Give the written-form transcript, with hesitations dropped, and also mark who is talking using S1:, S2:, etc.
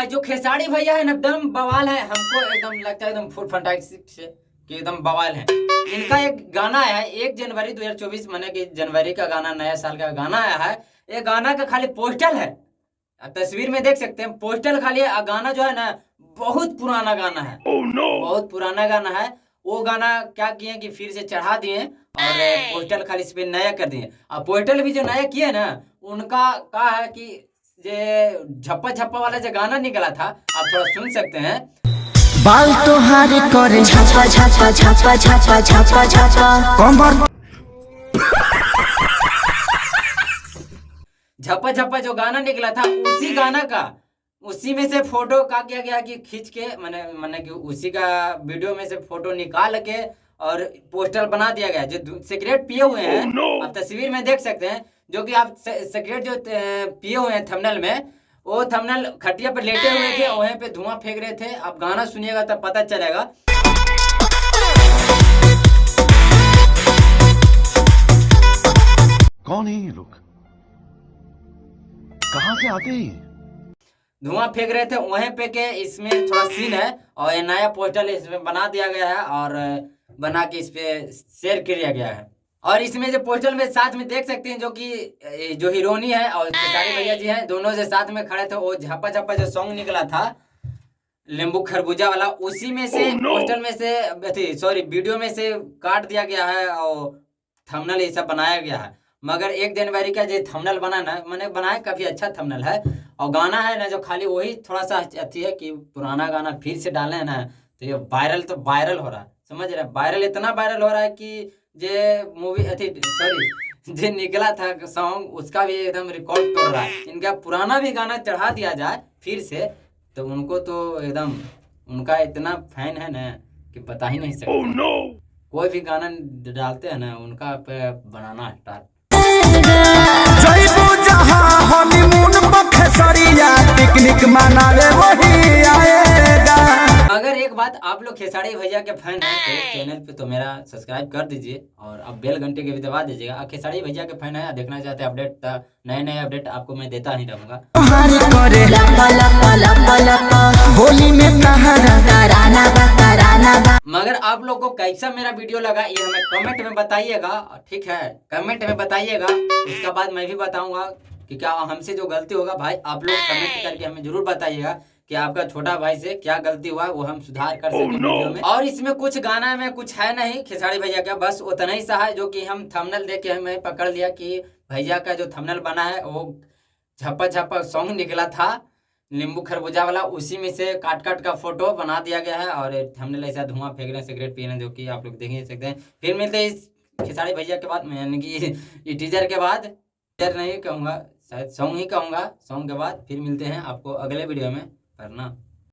S1: भाई जो खेसारी भैया है ना एकदम बवाल है, हमको एकदम लगता है एकदम फुल फंटास्टिक से कि एकदम बवाल है। इनका एक गाना है 1 जनवरी 2024 माने कि जनवरी का गाना, नया साल का गाना आया है। ये गाना का खाली पोस्टर है, तस्वीर में देख सकते हैं पोस्टर खाली है। गाना जो है ना बहुत पुराना गाना है। बहुत पुराना गाना है। वो गाना क्या किए कि फिर से चढ़ा दिए और पोस्टर खाली इस पे नया कर दिए। अब पोस्टर भी जो नया किए ना उनका कहा है कि ये झप्पा झप्पा वाला जो गाना निकला था आप थोड़ा सुन सकते हैं।
S2: बाल तोहारे करे छापा छापा छापा छापा छापा छापा कमर
S1: झप्पा झप्पा जो गाना निकला था उसी गाना का उसी में से फोटो का किया गया कि खींच के मैंने कि उसी का वीडियो में से फोटो निकाल के और पोस्टर बना दिया गया। जो सिगरेट पिए हुए हैं आप तस्वीर में देख सकते हैं, जो कि आप सिगरेट जो पिए हुए हैं थंबनेल में, वो थंबनेल खटिया पर लेटे हुए थे, वहीं पे धुआं फेंक रहे थे। आप गाना सुनिएगा तब पता चलेगा।
S3: कौन है ये लोग, कहां से आते हैं?
S1: धुआं फेंक रहे थे वहीं पे के इसमें थोड़ा सीन है और ये नया पोस्टर इसमें बना दिया गया है और बना के इस पे शेयर किया गया है। और इसमें जो पोस्टर में साथ में देख सकते हैं जो कि जो हीरोइनी है और खेसारी भैया जी हैं दोनों से साथ में खड़े थे। वो झप्पा झप्पा जो सॉन्ग निकला था नींबू खरबूजा वाला उसी में से पोस्टर में से सॉरी वीडियो में से काट दिया गया है और थंबनेल ये सब बनाया गया है। मगर 1 जनवरी का जो थंबनेल बना ना मैंने बनाया काफी अच्छा थंबनेल है। और गाना है ना जो खाली वही थोड़ा सा अच्छी है कि पुराना गाना फिर से डाले है ना तो ये वायरल हो रहा है, समझ रहे हैं। वायरल इतना वायरल हो रहा है कि जे मूवी सॉरी जो निकला था सॉन्ग उसका भी एकदम रिकॉर्ड तोड़ रहा है। इनका पुराना भी गाना चढ़ा दिया जाए फिर से तो उनको तो एकदम उनका इतना फैन है ना कि बता ही नहीं सकते। कोई भी गाना डालते हैं ना उनका पे बनाना स्टार्ट।
S2: पिकनिक मनावे वही आएगा।
S1: अगर एक बात आप लोग खेसारी भैया के फैन हैं तो चैनल पे तो मेरा सब्सक्राइब कर दीजिए और अब बेल घंटे के भी दबा दीजिएगा। आप खेसारी भैया के फैन हैं देखना चाहते हैं अपडेट, नए अपडेट आपको मैं देता ही रहूंगा। मगर आप लोग को कैसा मेरा वीडियो लगा ये हमें कमेंट में बताइएगा, ठीक है। कमेंट में बताइएगा, उसके बाद मैं भी बताऊंगा कि क्या हमसे जो गलती होगा भाई आप लोग कमेंट करके हमें जरूर बताइएगा कि आपका छोटा भाई से क्या गलती हुआ वो हम सुधार कर सके वीडियो में। और इसमें कुछ गाना में कुछ है नहीं खेसारी भैया का, बस उतना ही सा है जो कि हम थंबनेल देख के हमें पकड़ लिया कि भैया का जो थंबनेल बना है वो झप्पा झप्पा सॉन्ग निकला था नींबू खरबूजा वाला, उसी में से काट का फोटो बना दिया गया है और थंबनेल ऐसा धुआं फेंक रहे हैं सिगरेट पी रहे हैं जो कि आप लोग देख ही सकते हैं। फिर मिलते हैं इस खेसारी भैया के बाद यानी कि टीजर के बाद, टीजर नहीं कहूँगा शायद सॉन्ग ही कहूँगा, सॉन्ग के बाद फिर मिलते हैं आपको अगले वीडियो में। करना।